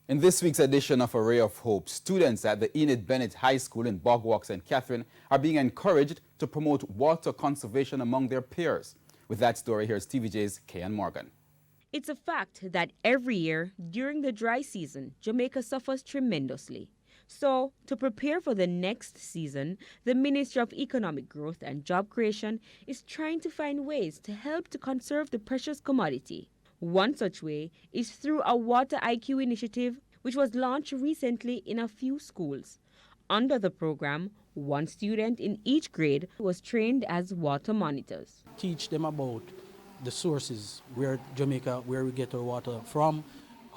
In this week's edition of A Ray of Hope, students at the Enid Bennett High School in Bogwalk, St. Catherine are being encouraged to promote water conservation among their peers. With that story, here's TVJ's Kayan Morgan. It's a fact that every year during the dry season, Jamaica suffers tremendously. So, to prepare for the next season, the Ministry of Economic Growth and Job Creation is trying to find ways to help to conserve the precious commodity. One such way is through a Water IQ initiative, which was launched recently in a few schools. Under the program, one student in each grade was trained as water monitors. Teach them about the sources, where we get our water from,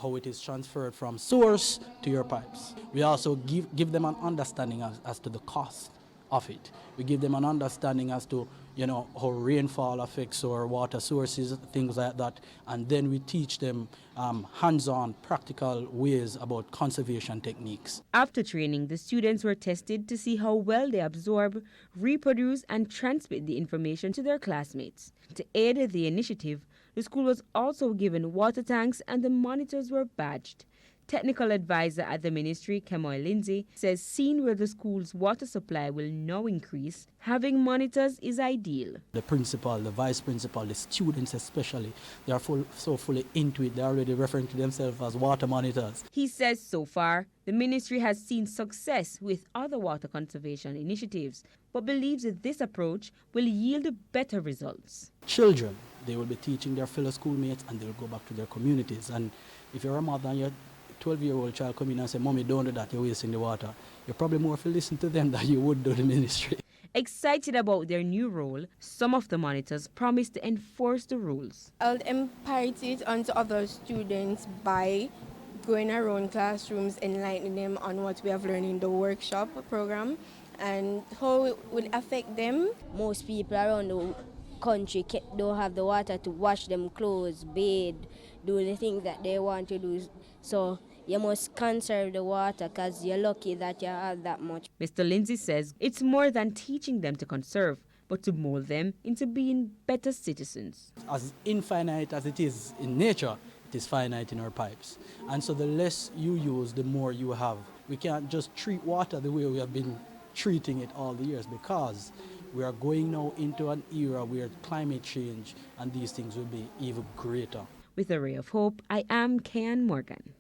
how it is transferred from source to your pipes. We also give them an understanding as to the cost of it. We give them an understanding as to how rainfall affects our water sources, things like that, and then we teach them hands-on practical ways about conservation techniques. After training, the students were tested to see how well they absorb, reproduce, and transmit the information to their classmates. To aid the initiative, the school was also given water tanks and the monitors were badged. Technical advisor at the ministry, Kemoy Lindsay, says seeing where the school's water supply will now increase, having monitors is ideal. The principal, the vice principal, the students especially, they are so fully into it, they're already referring to themselves as water monitors. He says so far, the ministry has seen success with other water conservation initiatives, but believes that this approach will yield better results. Children, they will be teaching their fellow schoolmates and they'll go back to their communities. And if you're a mother and you're 12-year-old child come in and say, "Mommy, don't do that, you're wasting the water," you're probably more to listen to them than you would do the ministry. Excited about their new role, some of the monitors promised to enforce the rules. I'll impart it onto other students by going around classrooms, enlightening them on what we have learned in the workshop program and how it will affect them. Most people around the country don't have the water to wash them clothes, bathe, do the things that they want to do. So you must conserve the water because you're lucky that you have that much. Mr. Lindsay says it's more than teaching them to conserve, but to mold them into being better citizens. As infinite as it is in nature, it is finite in our pipes. And so the less you use, the more you have. We can't just treat water the way we have been treating it all the years, because we are going now into an era where climate change and these things will be even greater. With A Ray of Hope, I am Kayan Morgan.